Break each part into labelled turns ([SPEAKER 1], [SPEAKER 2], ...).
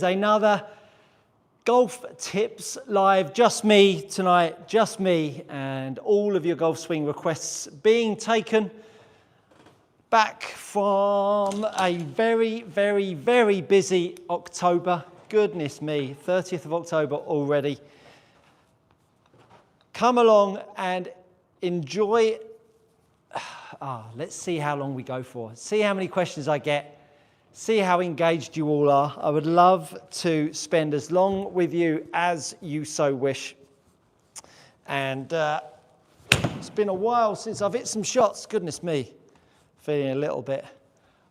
[SPEAKER 1] Another Golf Tips Live, just me tonight, just me, and all of your golf swing requests being taken back from a very, very, very busy October. Goodness me, 30th of October already. Come along and enjoy. Let's see how long we go for. See how many questions I get. See how engaged you all are. I would love to spend as long with you as you so wish. And it's been a while since I've hit some shots. Goodness me, feeling a little bit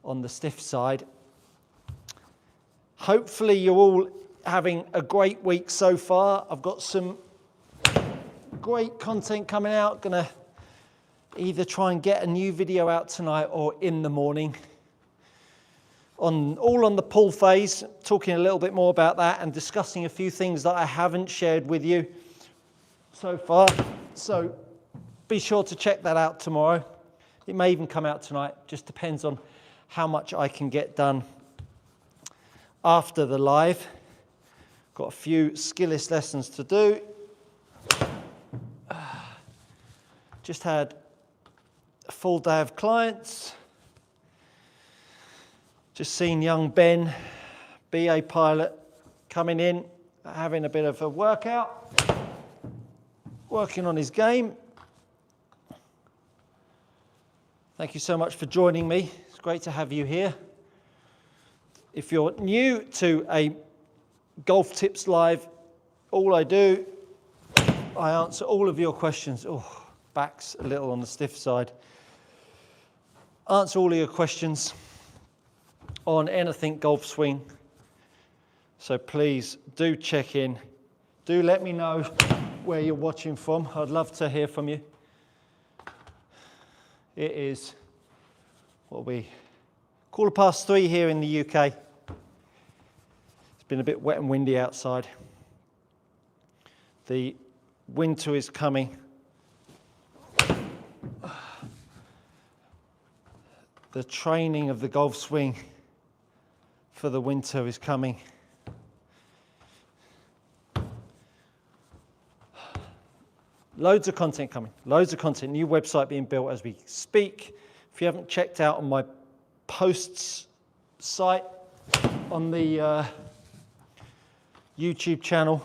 [SPEAKER 1] on the stiff side. Hopefully you're all having a great week so far. I've got some great content coming out. Gonna either try and get a new video out tonight or in the morning. All on the pull phase, talking a little bit more about that and discussing a few things that I haven't shared with you so far. So be sure to check that out tomorrow. It may even come out tonight, just depends on how much I can get done after the live. Got a few skillist lessons to do. Just had a full day of clients. Just seen young Ben, BA pilot, coming in, having a bit of a workout, working on his game. Thank you so much for joining me. It's great to have you here. If you're new to a Golf Tips Live, all I do, I answer all of your questions. Oh, back's a little on the stiff side. Answer all of your questions on anything golf swing. So please do check in. Do let me know where you're watching from. I'd love to hear from you. It is, what are we, 3:15 here in the UK. It's been a bit wet and windy outside. The winter is coming. The training of the golf swing for the winter is coming. Loads of content coming, loads of content, new website being built as we speak. If you haven't checked out on my posts site on the YouTube channel,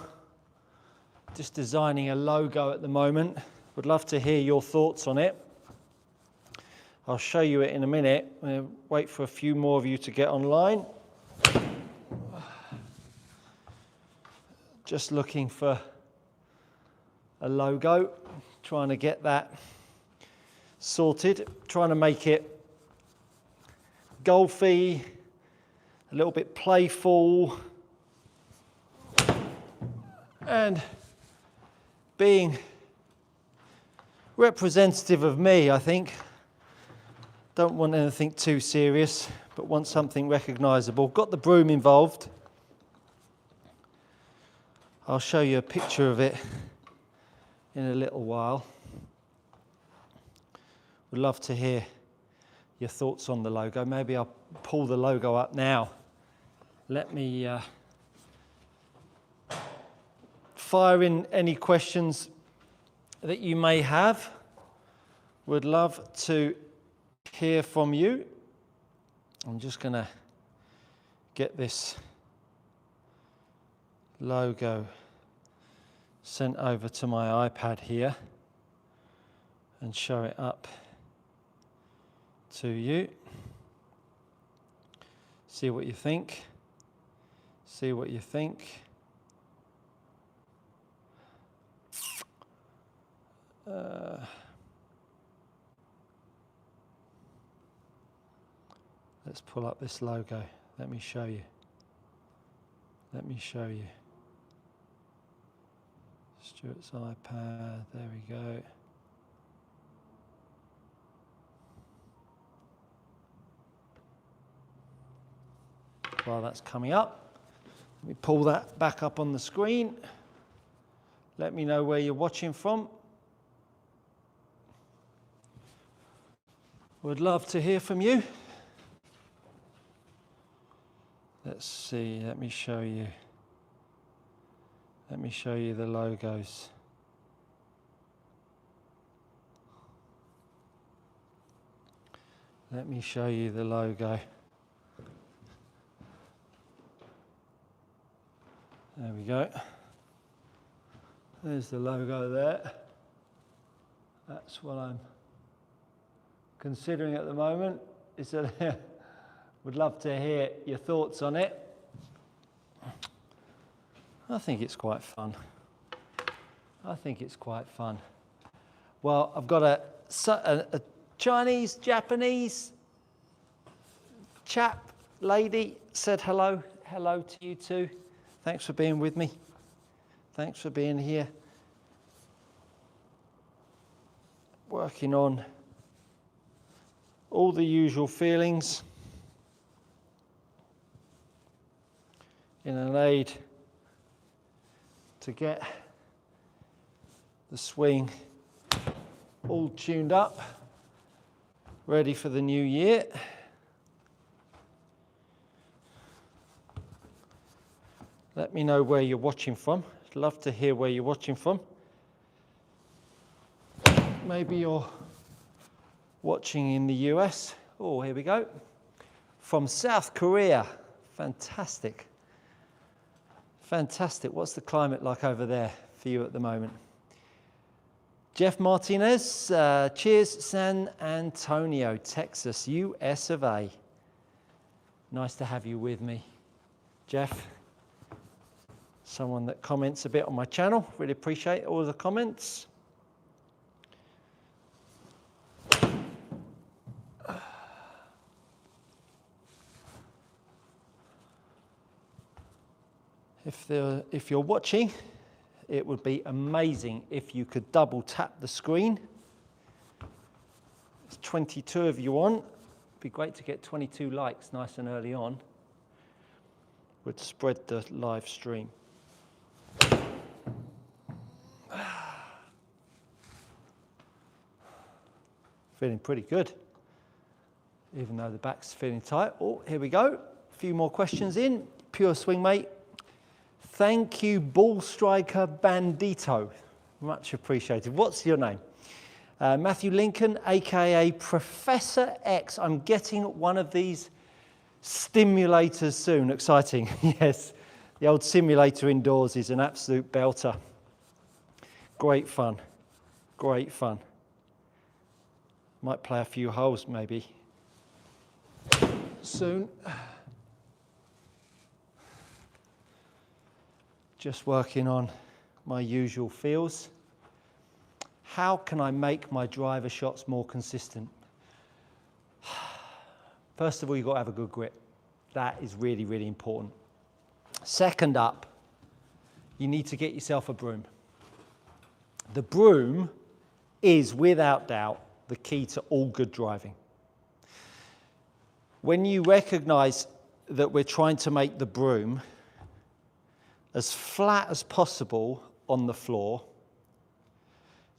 [SPEAKER 1] just designing a logo at the moment. Would love to hear your thoughts on it. I'll show you it in a minute. Wait for a few more of you to get online. Just looking for a logo, trying to get that sorted, trying to make it golfy, a little bit playful, and being representative of me, I think. Don't want anything too serious, but want something recognisable. Got the broom involved. I'll show you a picture of it in a little while. Would love to hear your thoughts on the logo. Maybe I'll pull the logo up now. Let me fire in any questions that you may have. Would love to hear from you. I'm just going to get this logo sent over to my iPad here and show it up to you. See what you think. See what you think. Let's pull up this logo. Let me show you. Let me show you. Stuart's iPad, there we go. While that's coming up, let me pull that back up on the screen. Let me know where you're watching from. Would love to hear from you. Let's see, let me show you. Let me show you the logos. Let me show you the logo. There we go. There's the logo there. That's what I'm considering at the moment. Would love to hear your thoughts on it. I think it's quite fun. I think it's quite fun. Well, I've got a Chinese, Japanese chap, lady said hello. Hello to you too. Thanks for being with me. Thanks for being here. Working on all the usual feelings in an aid to get the swing all tuned up, ready for the new year. Let me know where you're watching from. I'd love to hear where you're watching from. Maybe you're watching in the US. Oh, here we go. From South Korea. Fantastic. Fantastic. What's the climate like over there for you at the moment? Jeff Martinez, cheers, San Antonio, Texas, US of A. Nice to have you with me, Jeff. Someone that comments a bit on my channel. Really appreciate all the comments. If you're watching, it would be amazing if you could double tap the screen. There's 22 of you on. It'd be great to get 22 likes nice and early on. Would spread the live stream. Feeling pretty good, even though the back's feeling tight. Oh, here we go. A few more questions in. Pure Swing Mate. Thank you, Ball Striker Bandito. Much appreciated. What's your name? Matthew Lincoln, aka Professor X. I'm getting one of these stimulators soon. Exciting. Yes, the old simulator indoors is an absolute belter. Great fun. Great fun. Might play a few holes maybe soon. Just working on my usual feels. How can I make my driver shots more consistent? First of all, you've got to have a good grip. That is really, really important. Second up, you need to get yourself a broom. The broom is, without doubt, the key to all good driving. When you recognize that we're trying to make the broom as flat as possible on the floor,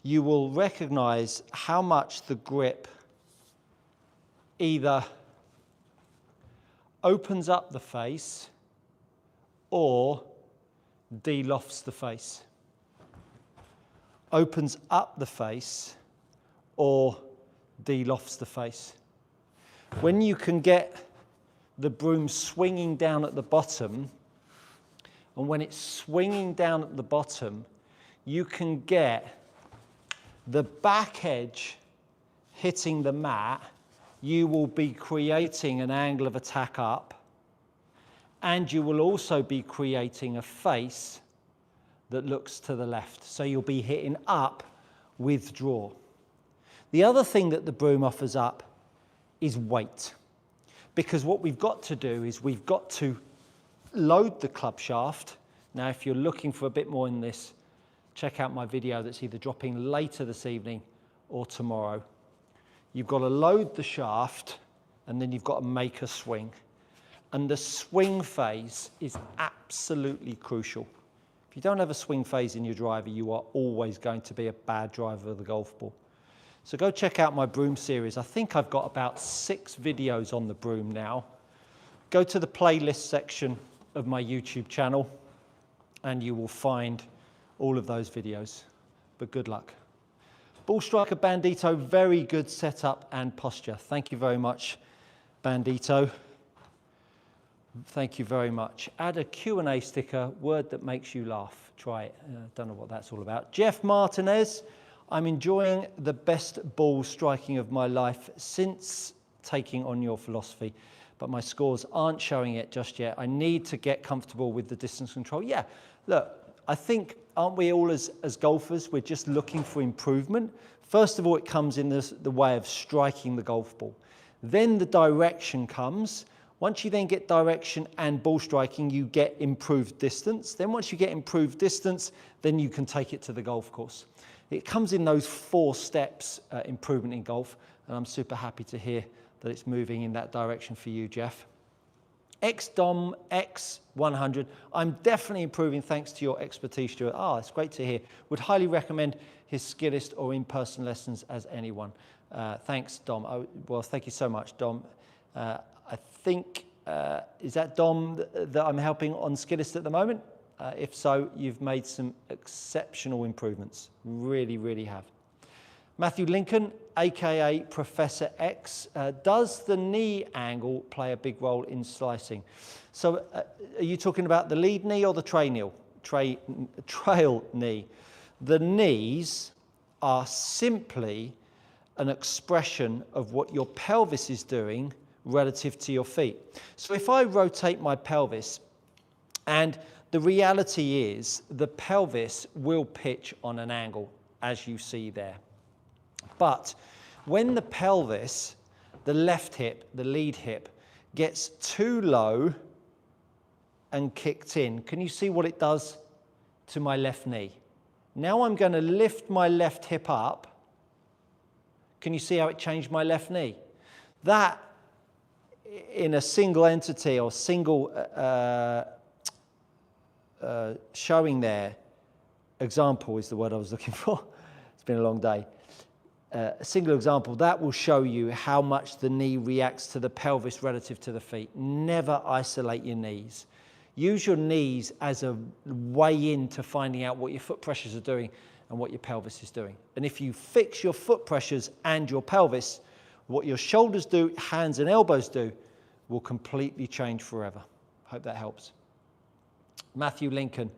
[SPEAKER 1] you will recognize how much the grip either opens up the face or de-lofts the face. Opens up the face or de-lofts the face. When you can get the broom swinging down at the bottom, and when it's swinging down at the bottom, you can get the back edge hitting the mat, you will be creating an angle of attack up, and you will also be creating a face that looks to the left. So you'll be hitting up with draw. The other thing that the broom offers up is weight. Because what we've got to do is we've got to load the club shaft. Now, if you're looking for a bit more in this, check out my video that's either dropping later this evening or tomorrow. You've got to load the shaft and then you've got to make a swing. And the swing phase is absolutely crucial. If you don't have a swing phase in your driver, you are always going to be a bad driver of the golf ball. So go check out my broom series. I think I've got about 6 videos on the broom now. go to the playlist section of my YouTube channel and you will find all of those videos. But good luck. Ball striker Bandito, very good setup and posture. Thank you very much, Bandito. Thank you very much. Add a Q&A sticker, word that makes you laugh. Try it. Don't know what that's all about. Jeff Martinez, I'm enjoying the best ball striking of my life since taking on your philosophy, but my scores aren't showing it just yet. I need to get comfortable with the distance control. Yeah, look, I think, aren't we all as golfers, we're just looking for improvement. First of all, it comes in the way of striking the golf ball. Then the direction comes. Once you then get direction and ball striking, you get improved distance. Then once you get improved distance, then you can take it to the golf course. It comes in those 4 steps, improvement in golf, and I'm super happy to hear that it's moving in that direction for you, Jeff. XDOM X100, I'm definitely improving thanks to your expertise, Stuart. It's great to hear. Would highly recommend his Skillist or in-person lessons as anyone. Thanks, Dom. Well, thank you so much, Dom. I think, is that Dom that I'm helping on Skillist at the moment? If so, you've made some exceptional improvements. Really, really have. Matthew Lincoln, aka Professor X, does the knee angle play a big role in slicing? So are you talking about the lead knee or the trail knee? The knees are simply an expression of what your pelvis is doing relative to your feet. So if I rotate my pelvis, and the reality is the pelvis will pitch on an angle, as you see there. But when the pelvis, the left hip, the lead hip, gets too low and kicked in, can you see what it does to my left knee? Now I'm going to lift my left hip up. Can you see how it changed my left knee? That, in a single entity or single showing there, example is the word I was looking for. It's been a long day. A single example, that will show you how much the knee reacts to the pelvis relative to the feet. Never isolate your knees. Use your knees as a way into finding out what your foot pressures are doing and what your pelvis is doing. And if you fix your foot pressures and your pelvis, what your shoulders do, hands and elbows do, will completely change forever. Hope that helps. Matthew Lincoln,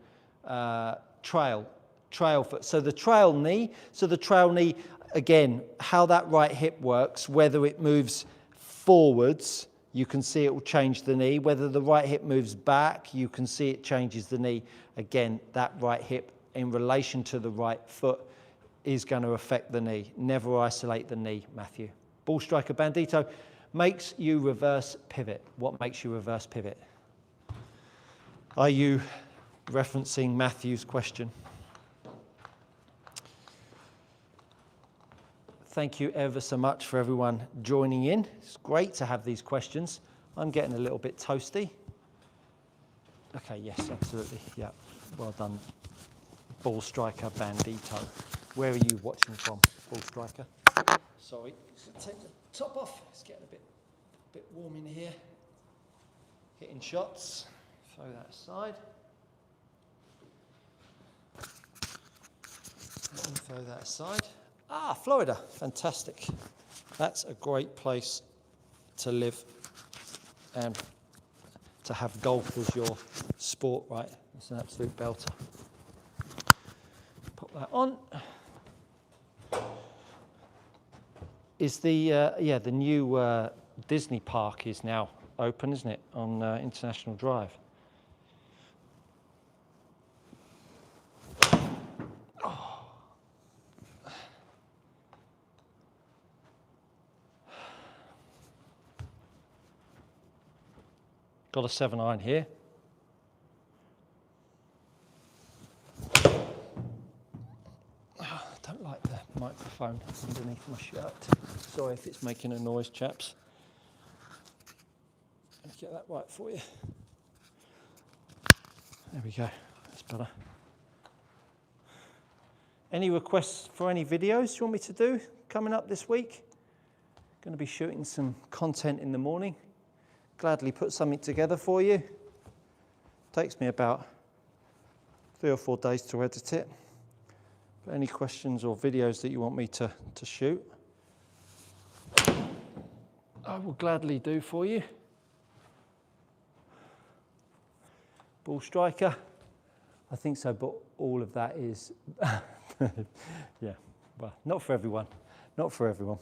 [SPEAKER 1] trail foot. So the trail knee, again, how that right hip works, whether it moves forwards, you can see it will change the knee. Whether the right hip moves back, you can see it changes the knee. Again, that right hip in relation to the right foot is going to affect the knee. Never isolate the knee, Matthew. Ball striker Bandito, makes you reverse pivot. What makes you reverse pivot? Are you referencing Matthew's question? Thank you ever so much for everyone joining in. It's great to have these questions. I'm getting a little bit toasty. Okay, yes, absolutely. Yeah, well done. Ball striker Bandito. Where are you watching from, ball striker? Sorry, take the top off. It's getting a bit warm in here. Hitting shots. Throw that aside. And throw that aside. Florida, fantastic. That's a great place to live and to have golf as your sport, right? It's an absolute belter. Pop that on. Is the new Disney park is now open, isn't it, on International Drive? Got a 7-iron here. I don't like the microphone underneath my shirt. Sorry if it's making a noise, chaps. Let's get that right for you. There we go. That's better. Any requests for any videos you want me to do coming up this week? Going to be shooting some content in the morning. gladly put something together for you. Takes me about 3 or 4 days to edit it. But any questions or videos that you want me to shoot, I will gladly do for you. Ball striker, I think so, but all of that is, yeah, well, not for everyone, not for everyone.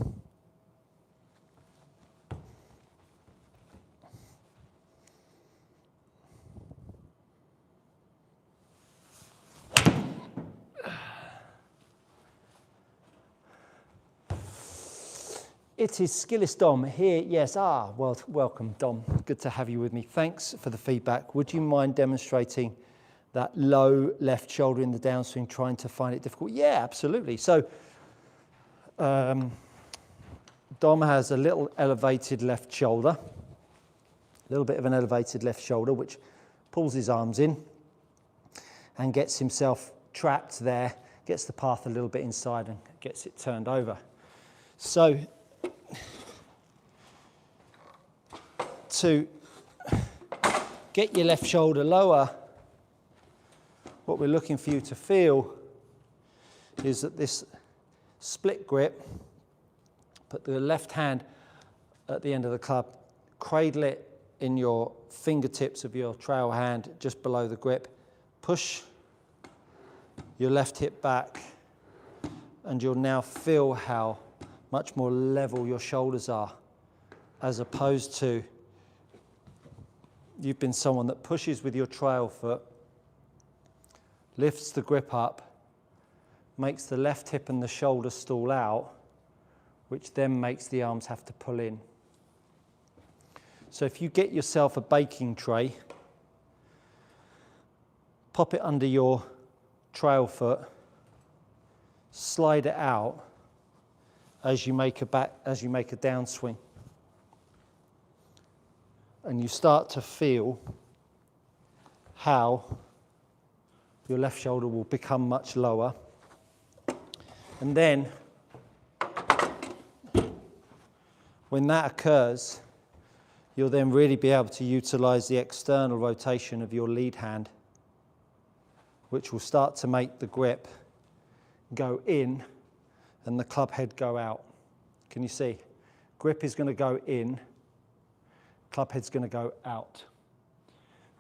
[SPEAKER 1] It is Skillist Dom here. Yes, well, welcome Dom. Good to have you with me. Thanks for the feedback. Would you mind demonstrating that low left shoulder in the downswing, trying to find it difficult? Yeah, absolutely. So Dom has a little elevated left shoulder, a little bit of an elevated left shoulder, which pulls his arms in and gets himself trapped there, gets the path a little bit inside and gets it turned over. So to get your left shoulder lower, what we're looking for you to feel is that this split grip, put the left hand at the end of the club, cradle it in your fingertips of your trail hand just below the grip, push your left hip back, and you'll now feel how much more level your shoulders are, as opposed to you've been someone that pushes with your trail foot, lifts the grip up, makes the left hip and the shoulder stall out, which then makes the arms have to pull in. So if you get yourself a baking tray, pop it under your trail foot, slide it out as you make a downswing, and you start to feel how your left shoulder will become much lower. And then when that occurs, you'll then really be able to utilize the external rotation of your lead hand, which will start to make the grip go in and the club head go out. Can you see? Grip is going to go in, club head's going to go out.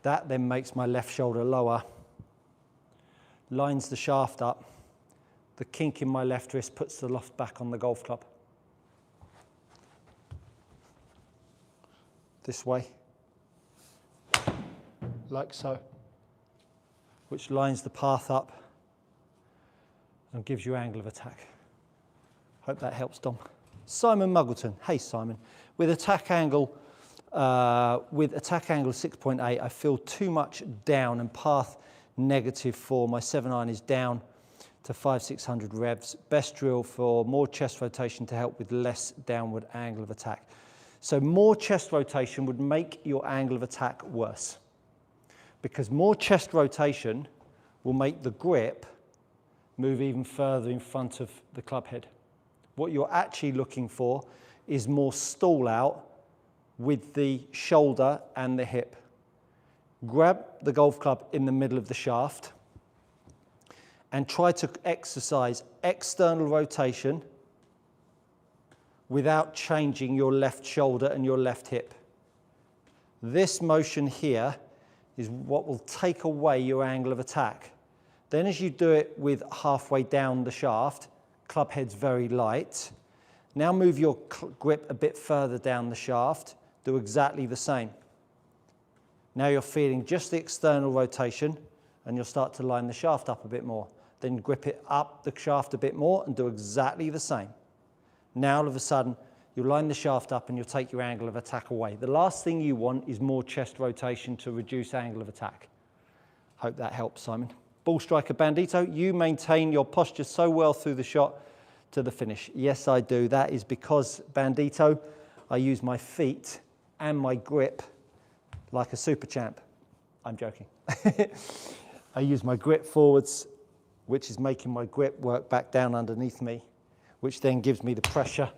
[SPEAKER 1] That then makes my left shoulder lower, lines the shaft up, the kink in my left wrist puts the loft back on the golf club. This way, like so, which lines the path up and gives you angle of attack. Hope that helps, Dom. Simon Muggleton. Hey, Simon. With attack angle 6.8, I feel too much down and path negative for my 7-iron is down to 500-600 revs. Best drill for more chest rotation to help with less downward angle of attack. So more chest rotation would make your angle of attack worse, because more chest rotation will make the grip move even further in front of the club head. What you're actually looking for is more stall out with the shoulder and the hip. Grab the golf club in the middle of the shaft and try to exercise external rotation without changing your left shoulder and your left hip. This motion here is what will take away your angle of attack. Then as you do it with halfway down the shaft, club head's very light. Now move your grip a bit further down the shaft, do exactly the same. Now you're feeling just the external rotation and you'll start to line the shaft up a bit more. Then grip it up the shaft a bit more and do exactly the same. Now all of a sudden you'll line the shaft up and you'll take your angle of attack away. The last thing you want is more chest rotation to reduce angle of attack. Hope that helps, Simon. Ball striker Bandito, you maintain your posture so well through the shot to the finish. Yes, I do. That is because, Bandito, I use my feet and my grip like a super champ. I'm joking. I use my grip forwards, which is making my grip work back down underneath me, which then gives me the pressure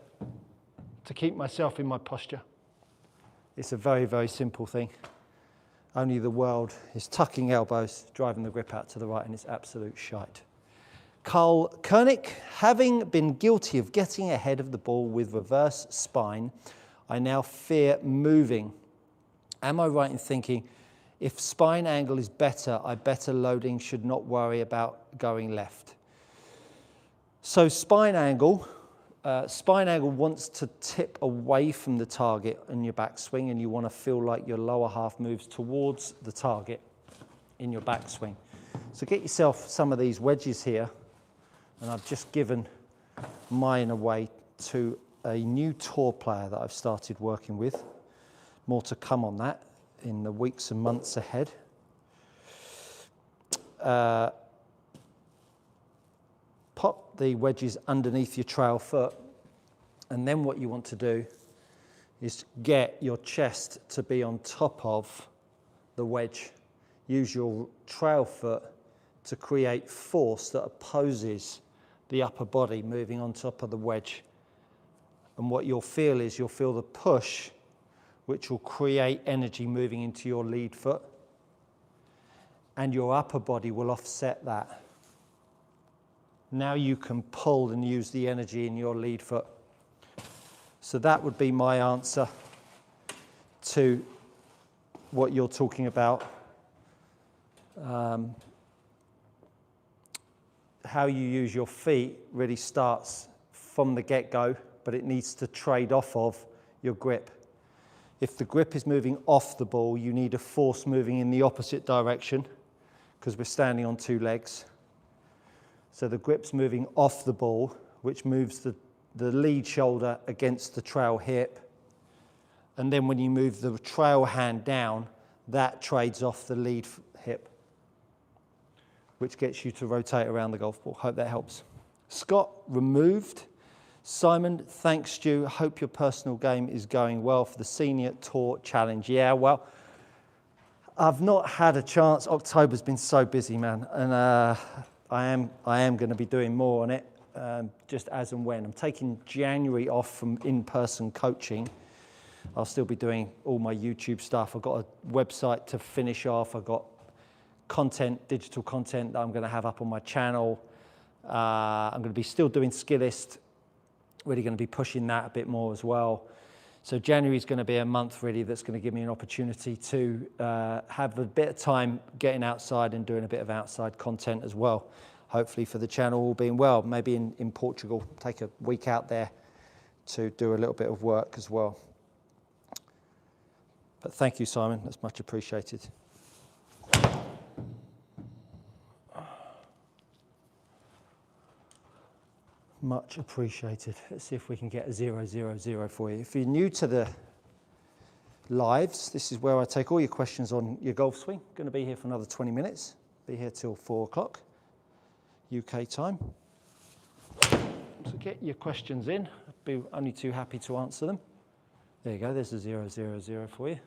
[SPEAKER 1] to keep myself in my posture. It's a very, very simple thing. Only the world is tucking elbows, driving the grip out to the right, and it's absolute shite. Carl Koenig, having been guilty of getting ahead of the ball with reverse spine, I now fear moving. Am I right in thinking if spine angle is better, I better loading should not worry about going left? So spine angle wants to tip away from the target in your backswing, and you want to feel like your lower half moves towards the target in your backswing. So get yourself some of these wedges here, and I've just given mine away to a new tour player that I've started working with. More to come on that in the weeks and months ahead. Pop the wedges underneath your trail foot, and then what you want to do is get your chest to be on top of the wedge. Use your trail foot to create force that opposes the upper body moving on top of the wedge. And what you'll feel is you'll feel the push, which will create energy moving into your lead foot, and your upper body will offset that. Now you can pull and use the energy in your lead foot. So that would be my answer to what you're talking about. How you use your feet really starts from the get-go, but it needs to trade off of your grip. If the grip is moving off the ball, you need a force moving in the opposite direction because we're standing on two legs. So the grip's moving off the ball, which moves the lead shoulder against the trail hip. And then when you move the trail hand down, that trades off the lead hip, which gets you to rotate around the golf ball. Hope that helps. Scott, removed. Simon, thanks, Stu. Hope your personal game is going well for the Senior Tour Challenge. Yeah, well, I've not had a chance. October's been so busy, man. And I am going to be doing more on it, just as and when. I'm taking January off from in-person coaching. I'll still be doing all my YouTube stuff. I've got a website to finish off. I've got content, digital content that I'm going to have up on my channel. I'm going to be still doing Skillist. Really going to be pushing that a bit more as well. So January is going to be a month really that's going to give me an opportunity to have a bit of time getting outside and doing a bit of outside content as well. Hopefully for the channel all being well, maybe in Portugal, take a week out there to do a little bit of work as well. But thank you, Simon, that's much appreciated. Much appreciated. Let's see if we can get a 000 for you. If you're new to the lives, this is where I take all your questions on your golf swing. Going to be here for another 20 minutes. Be here till 4 o'clock UK time. So get your questions in. I'd be only too happy to answer them. There you go. There's a 000 for you.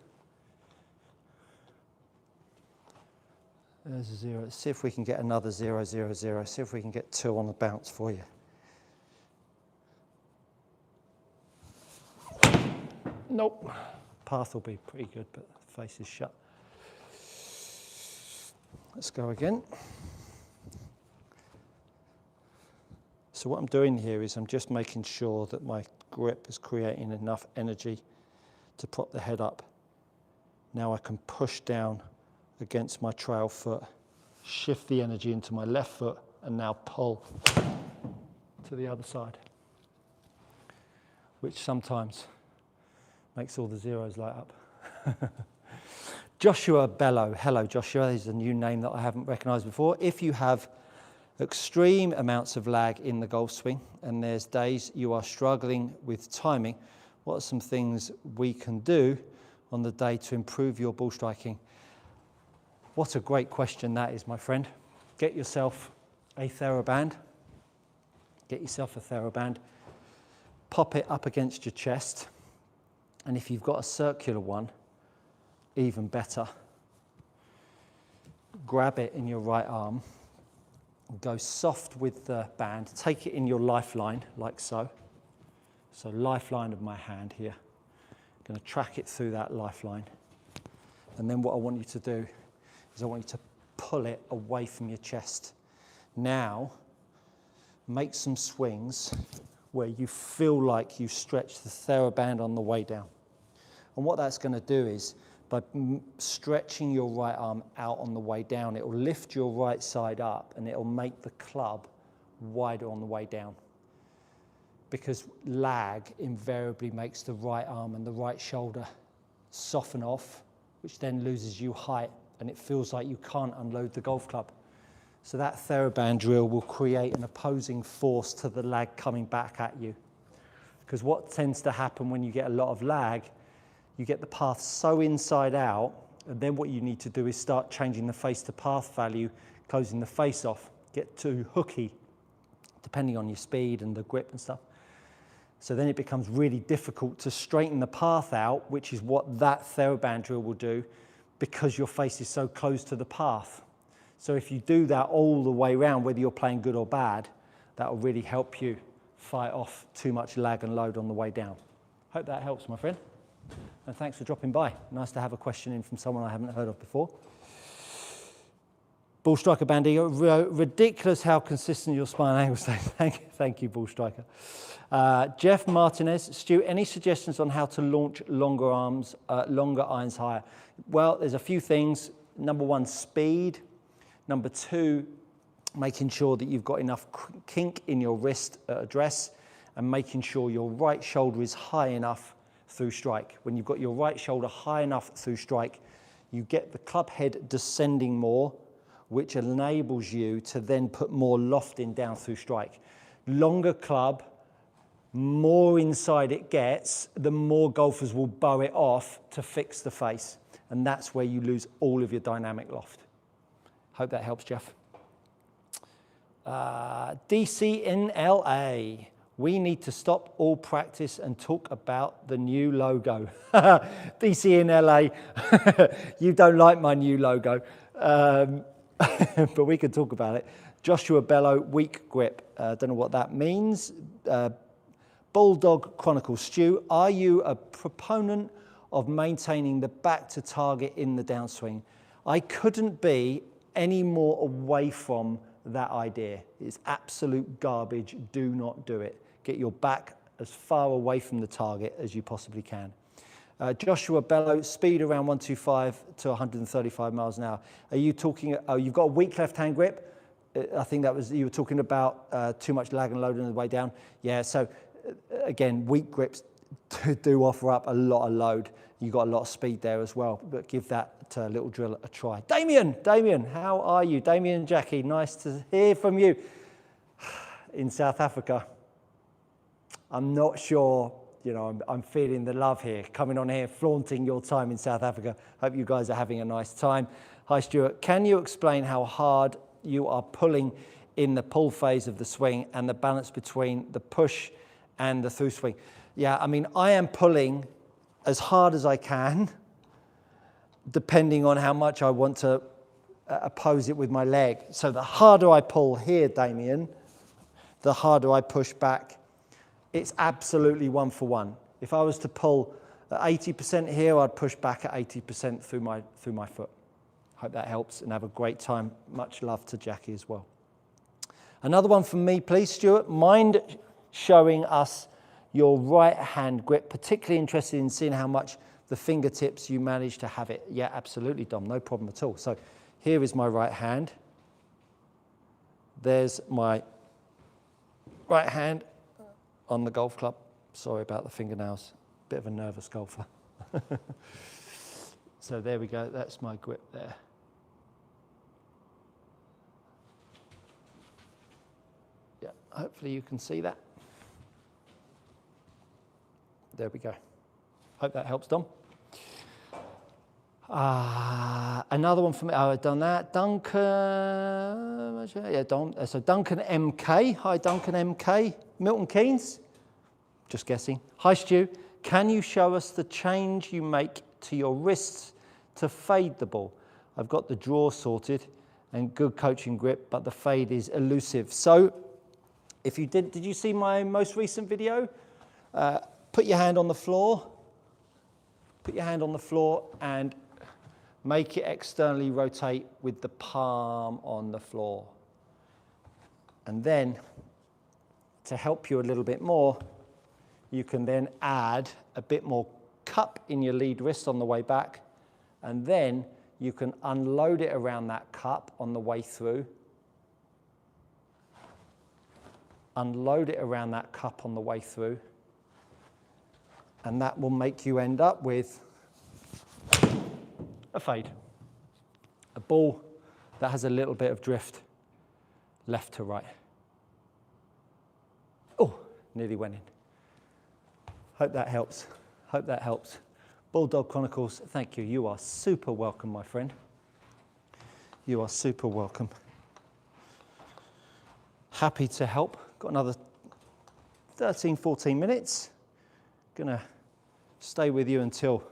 [SPEAKER 1] There's a 0. Let's see if we can get another 000. See if we can get 2 on the bounce for you. Nope. Path will be pretty good, but the face is shut. Let's go again. So what I'm doing here is I'm just making sure that my grip is creating enough energy to prop the head up. Now I can push down against my trail foot, shift the energy into my left foot, and now pull to the other side, which sometimes makes all the zeros light up. Joshua Bello. Hello, Joshua. This is a new name that I haven't recognized before. If you have extreme amounts of lag in the golf swing and there's days you are struggling with timing, what are some things we can do on the day to improve your ball striking? What a great question that is, my friend. Get yourself a TheraBand. Get yourself a TheraBand. Pop it up against your chest. And if you've got a circular one, even better. Grab it in your right arm. Go soft with the band. Take it in your lifeline, like so. So lifeline of my hand here. going to track it through that lifeline. And then what I want you to do is I want you to pull it away from your chest. Now, make some swings where you feel like you stretch the TheraBand on the way down. And what that's going to do is, by stretching your right arm out on the way down, it will lift your right side up and it will make the club wider on the way down. Because lag invariably makes the right arm and the right shoulder soften off, which then loses you height, and it feels like you can't unload the golf club. So that TheraBand drill will create an opposing force to the lag coming back at you. Because what tends to happen when you get a lot of lag, you get the path so inside out, and then what you need to do is start changing the face to path value, closing the face off, get too hooky, depending on your speed and the grip and stuff. So then it becomes really difficult to straighten the path out, which is what that TheraBand drill will do, because your face is so close to the path. So if you do that all the way around, whether you're playing good or bad, that will really help you fight off too much lag and load on the way down. Hope that helps, my friend. And thanks for dropping by. Nice to have a question in from someone I haven't heard of before. Ball Striker Bandy, ridiculous how consistent your spine angle stays. Thank you, Ball Striker. Jeff Martinez, Stu, any suggestions on how to launch longer irons higher? Well, there's a few things. Number one, speed. Number two, making sure that you've got enough kink in your wrist address, and making sure your right shoulder is high enough through strike. When you've got your right shoulder high enough through strike, you get the club head descending more, which enables you to then put more loft in down through strike. Longer club, more inside it gets, the more golfers will bow it off to fix the face. And that's where you lose all of your dynamic loft. Hope that helps, Jeff. DC in LA. We need to stop all practice and talk about the new logo. DC in LA, you don't like my new logo, but we can talk about it. Joshua Bello, weak grip. Don't know what that means. Bulldog Chronicles, Stu, are you a proponent of maintaining the back to target in the downswing? I couldn't be any more away from that idea. It's absolute garbage. Do not do it. Get your back as far away from the target as you possibly can. Joshua Bello, speed around 125 to 135 miles an hour. Are you talking, you've got a weak left-hand grip? I think that was, you were talking about too much lag and load on the way down. Yeah, so again, weak grips do offer up a lot of load. You've got a lot of speed there as well, but give that little drill a try. Damien, how are you? Damien and Jackie, nice to hear from you in South Africa. I'm not sure, you know, I'm feeling the love here, coming on here, flaunting your time in South Africa. Hope you guys are having a nice time. Hi, Stuart. Can you explain how hard you are pulling in the pull phase of the swing and the balance between the push and the through swing? Yeah, I mean, I am pulling as hard as I can, depending on how much I want to oppose it with my leg. So the harder I pull here, Damien, the harder I push back. It's absolutely 1 for 1. If I was to pull at 80% here, I'd push back at 80% through my foot. Hope that helps, and have a great time. Much love to Jackie as well. Another one from me, please, Stuart. Mind showing us your right hand grip? Particularly interested in seeing how much the fingertips you manage to have it. Yeah, absolutely, Dom. No problem at all. So here is my right hand. There's my right hand on the golf club. Sorry about the fingernails. Bit of a nervous golfer. So there we go. That's my grip there. Yeah, hopefully you can see that. There we go. Hope that helps, Dom. Another one from me. Oh, I've done that. Duncan. Yeah, Dom. So Duncan MK. Hi, Duncan MK. Milton Keynes. Just guessing. Hi, Stu. Can you show us the change you make to your wrists to fade the ball? I've got the draw sorted and good coaching grip, but the fade is elusive. So, if you did you see my most recent video? Put your hand on the floor Put your hand on the floor and make it externally rotate with the palm on the floor. And then, to help you a little bit more, you can then add a bit more cup in your lead wrist on the way back, and then you can unload it around that cup on the way through. Unload it around that cup on the way through, and that will make you end up with a fade. A ball that has a little bit of drift left to right. Oh, nearly went in. Hope that helps. Hope that helps. Bulldog Chronicles, thank you. You are super welcome, my friend. You are super welcome. Happy to help. Got another 13, 14 minutes. Gonna stay with you until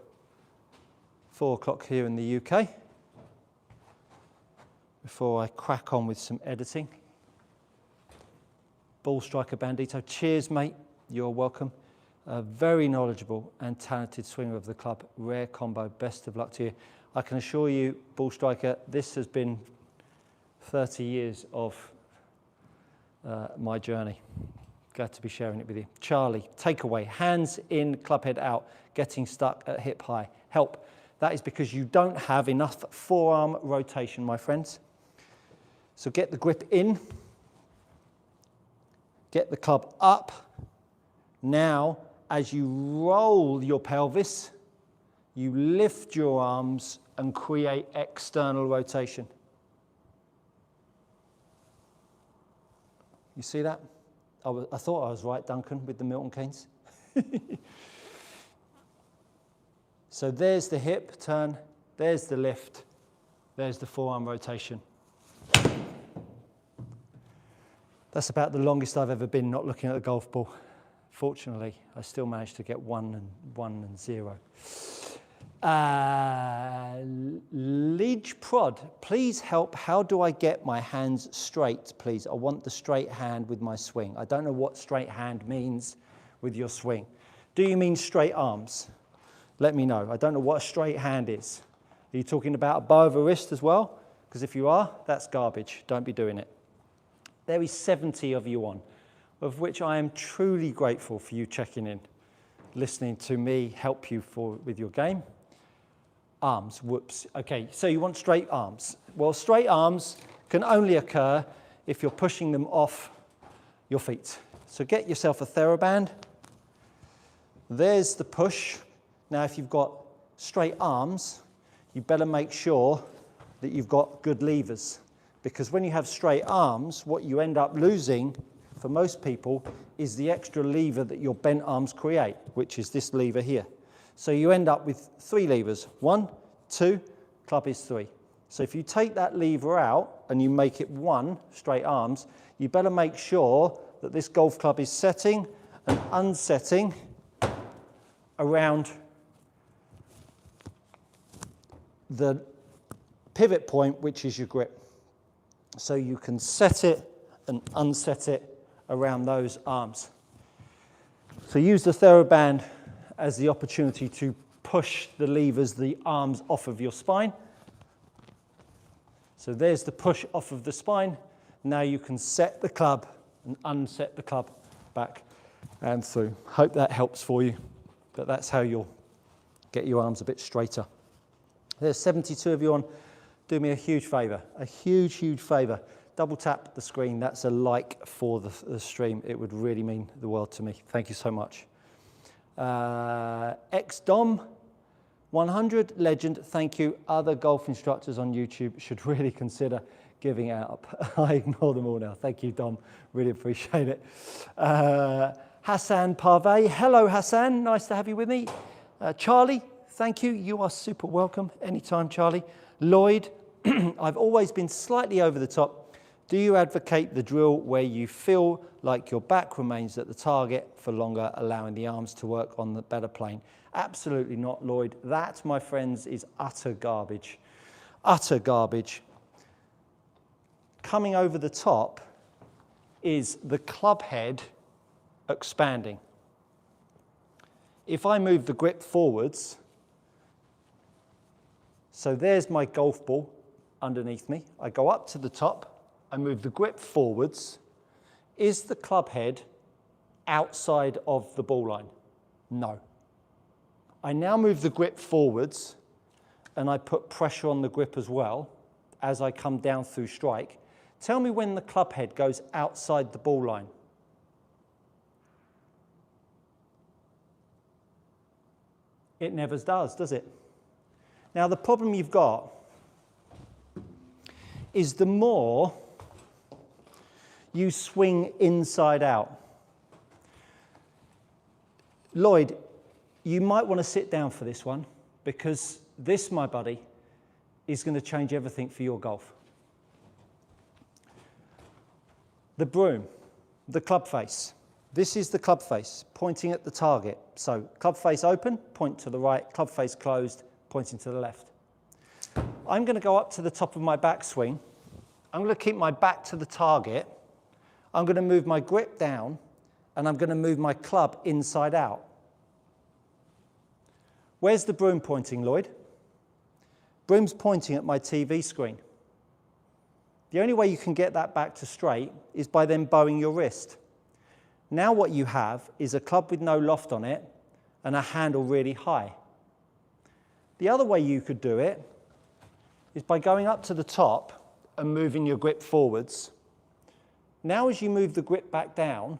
[SPEAKER 1] 4 o'clock here in the UK before I crack on with some editing. Ball striker Bandito, cheers mate, you're welcome. A very knowledgeable and talented swinger of the club, rare combo, best of luck to you. I can assure you, ball striker, this has been 30 years of my journey. Glad to be sharing it with you. Charlie, takeaway, hands in, club head out, getting stuck at hip high. Help. That is because you don't have enough forearm rotation, my friends. So get the grip in, get the club up. Now, as you roll your pelvis, you lift your arms and create external rotation. You see that? I thought I was right, Duncan, with the Milton Keynes. So there's the hip turn, there's the lift, there's the forearm rotation. That's about the longest I've ever been not looking at the golf ball. Fortunately, I still managed to get 1 and 0. Lidge Prod, please help. How do I get my hands straight, please? I want the straight hand with my swing. I don't know what straight hand means with your swing. Do you mean straight arms? Let me know. I don't know what a straight hand is. Are you talking about a bow of a wrist as well? Because if you are, that's garbage. Don't be doing it. There is 70 of you on, of which I am truly grateful for you checking in, listening to me help you with your game. Arms, whoops. Okay, so you want straight arms. Well, straight arms can only occur if you're pushing them off your feet. So get yourself a TheraBand. There's the push. Now, if you've got straight arms, you better make sure that you've got good levers. Because when you have straight arms, what you end up losing, for most people, is the extra lever that your bent arms create, which is this lever here. So you end up with 3 levers. 1, 2, club is 3. So if you take that lever out and you make it 1, straight arms, you better make sure that this golf club is setting and unsetting around the pivot point, which is your grip. So you can set it and unset it around those arms. So use the TheraBand as the opportunity to push the levers, the arms off of your spine. So there's the push off of the spine. Now you can set the club and unset the club back and through. Hope that helps for you, but that's how you'll get your arms a bit straighter. There's 72 of you on. Do me a huge favour, a huge, huge favour. Double tap the screen. That's a like for the stream. It would really mean the world to me. Thank you so much. XDom 100 legend. Thank you. Other golf instructors on YouTube should really consider giving up. I ignore them all now. Thank you, Dom. Really appreciate it. Hassan Parvey. Hello, Hassan. Nice to have you with me. Charlie, thank you. You are super welcome. Anytime, Charlie. Lloyd, I've always been slightly over the top. Do you advocate the drill where you feel like your back remains at the target for longer, allowing the arms to work on the better plane? Absolutely not, Lloyd. That, my friends, is utter garbage. Utter garbage. Coming over the top is the club head expanding. If I move the grip forwards, So there's my golf ball underneath me. I go up to the top, I move the grip forwards. Is the club head outside of the ball line? No. I now move the grip forwards and I put pressure on the grip as well as I come down through strike. Tell me when the club head goes outside the ball line. It never does it? Now the problem you've got is the more you swing inside out. Lloyd, you might want to sit down for this one because this, my buddy, is going to change everything for your golf. The broom, the club face. This is the club face, pointing at the target. So club face open, point to the right, club face closed, pointing to the left. I'm going to go up to the top of my backswing. I'm going to keep my back to the target. I'm going to move my grip down, and I'm going to move my club inside out. Where's the broom pointing, Lloyd? Broom's pointing at my TV screen. The only way you can get that back to straight is by then bowing your wrist. Now what you have is a club with no loft on it and a handle really high. The other way you could do it is by going up to the top and moving your grip forwards. Now as you move the grip back down,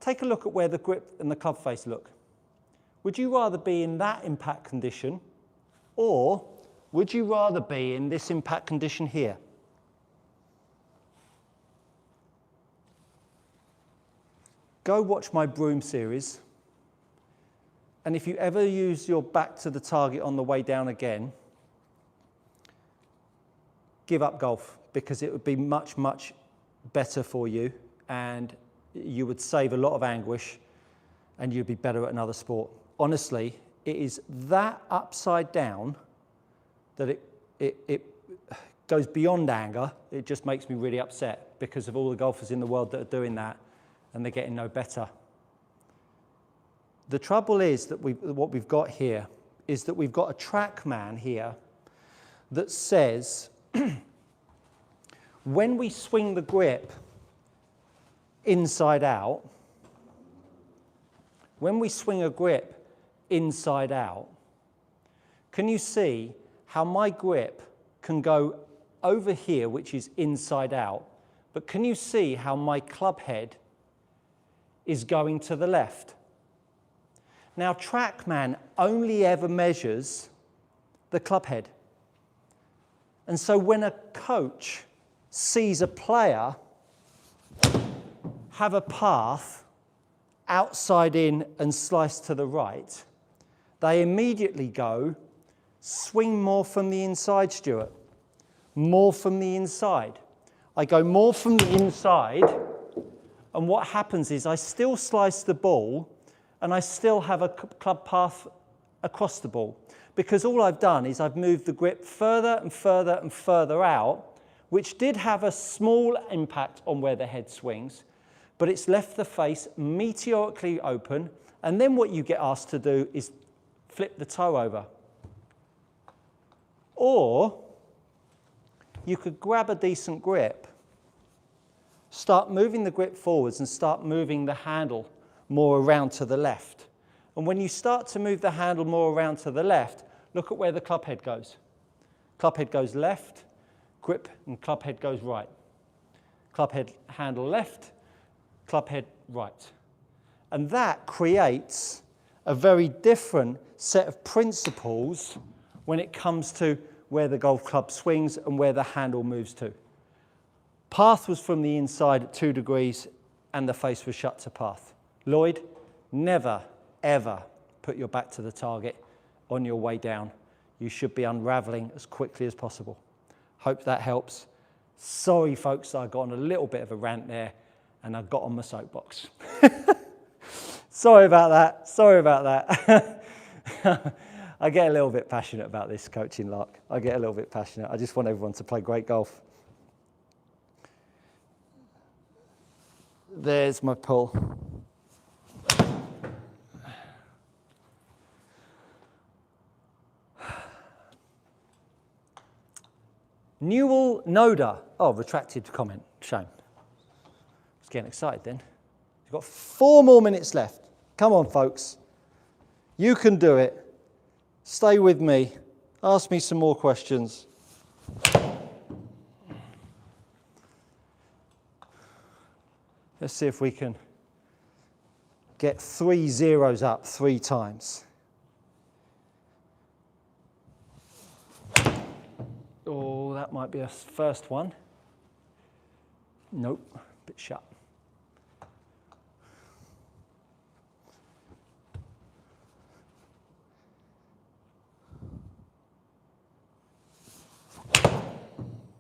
[SPEAKER 1] take a look at where the grip and the club face look. Would you rather be in that impact condition, or would you rather be in this impact condition here? Go watch my broom series, and if you ever use your back to the target on the way down again, give up golf, because it would be much, much better for you, and you would save a lot of anguish, and you'd be better at another sport. Honestly, it is that upside down that it goes beyond anger. It just makes me really upset because of all the golfers in the world that are doing that, and they're getting no better. The trouble is that what we've got here is that we've got a track man here that says when we swing the grip inside out, when we swing a grip inside out, can you see how my grip can go over here, which is inside out, but can you see how my club head is going to the left? Now, TrackMan only ever measures the club head. And so when a coach sees a player have a path outside in and slice to the right, they immediately go, swing more from the inside, Stuart. More from the inside. I go more from the inside, and what happens is I still slice the ball, and I still have a club path across the ball. Because all I've done is I've moved the grip further and further and further out, which did have a small impact on where the head swings, but it's left the face meteorically open, and then what you get asked to do is flip the toe over. Or you could grab a decent grip, start moving the grip forwards and start moving the handle more around to the left. And when you start to move the handle more around to the left, look at where the club head goes. Club head goes left, grip and club head goes right. Club head handle left, club head right. And that creates a very different set of principles when it comes to where the golf club swings and where the handle moves to. Path was from the inside at 2 degrees and the face was shut to path. Lloyd, never, ever put your back to the target on your way down. You should be unraveling as quickly as possible. Hope that helps. Sorry, folks, I got on a little bit of a rant there and I got on my soapbox. Sorry about that. Sorry about that. I get a little bit passionate about this coaching lark. I get a little bit passionate. I just want everyone to play great golf. There's my pull. Newell Noda. Oh, retracted comment. Shame. I was getting excited then. You've got 4 more minutes left. Come on, folks. You can do it. Stay with me. Ask me some more questions. Let's see if we can get 3 zeros up 3 times. Oh, that might be a first one. Nope, a bit shut.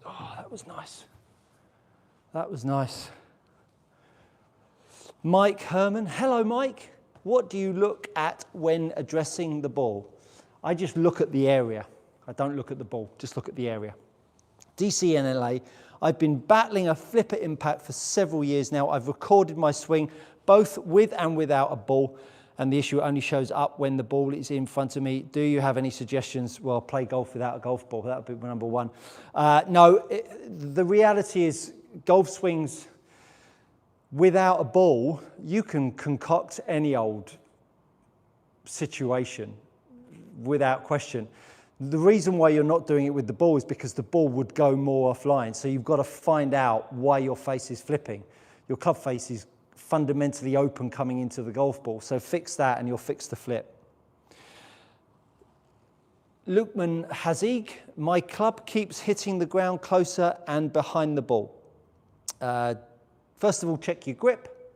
[SPEAKER 1] Oh, that was nice. That was nice. Mike Herman. Hello, Mike. What do you look at when addressing the ball? I just look at the area. I don't look at the ball, just look at the area. DCNLA. I've been battling a flipper impact for several years now. I've recorded my swing both with and without a ball, and the issue only shows up when the ball is in front of me. Do you have any suggestions? Well, play golf without a golf ball. That would be number one. No, the reality is golf swings without a ball, you can concoct any old situation without question. The reason why you're not doing it with the ball is because the ball would go more offline. So you've got to find out why your face is flipping. Your club face is fundamentally open coming into the golf ball. So fix that and you'll fix the flip. Lukman Hazig, my club keeps hitting the ground closer and behind the ball. First of all, check your grip.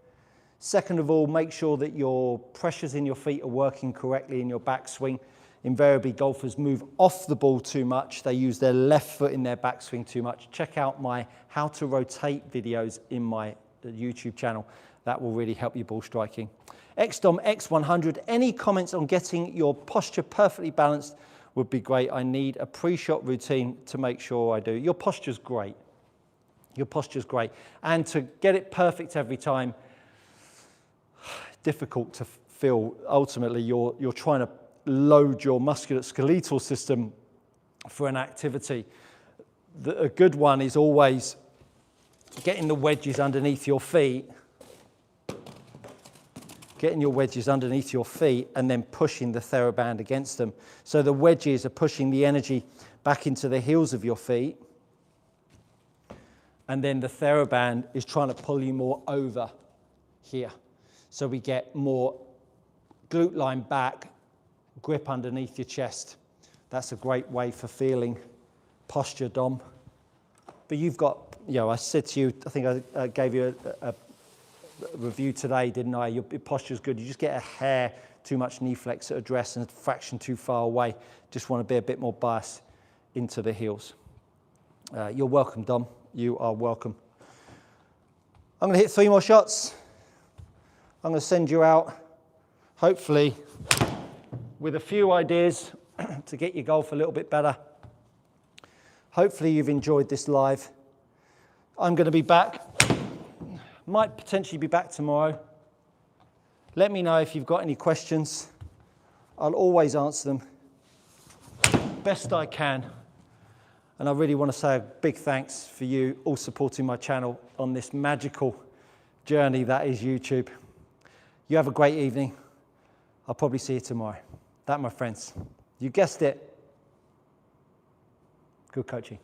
[SPEAKER 1] Second of all, make sure that your pressures in your feet are working correctly in your backswing. Invariably, golfers move off the ball too much. They use their left foot in their backswing too much. Check out my how to rotate videos in my YouTube channel. That will really help your ball striking. XDOM X100, any comments on getting your posture perfectly balanced would be great. I need a pre-shot routine to make sure I do. Your posture's great. Your posture's great. And to get it perfect every time, difficult to feel. Ultimately, you're trying to load your musculoskeletal system for an activity. A good one is always getting the wedges underneath your feet, getting your wedges underneath your feet and then pushing the TheraBand against them. So the wedges are pushing the energy back into the heels of your feet, and then the TheraBand is trying to pull you more over here. So we get more glute line back, grip underneath your chest. That's a great way for feeling posture, Dom. But you've got, I said to you, I think I gave you a review today, didn't I? Your posture's good. You just get a hair too much knee flex at address and a fraction too far away. Just want to be a bit more bias into the heels. You're welcome, Dom. You are welcome. I'm going to hit 3 more shots. I'm going to send you out, hopefully, with a few ideas to get your golf a little bit better. Hopefully you've enjoyed this live. I'm going to be back. Might potentially be back tomorrow. Let me know if you've got any questions. I'll always answer them best I can. And I really want to say a big thanks for you all supporting my channel on this magical journey that is YouTube. You have a great evening. I'll probably see you tomorrow. That, my friends, you guessed it, good coaching.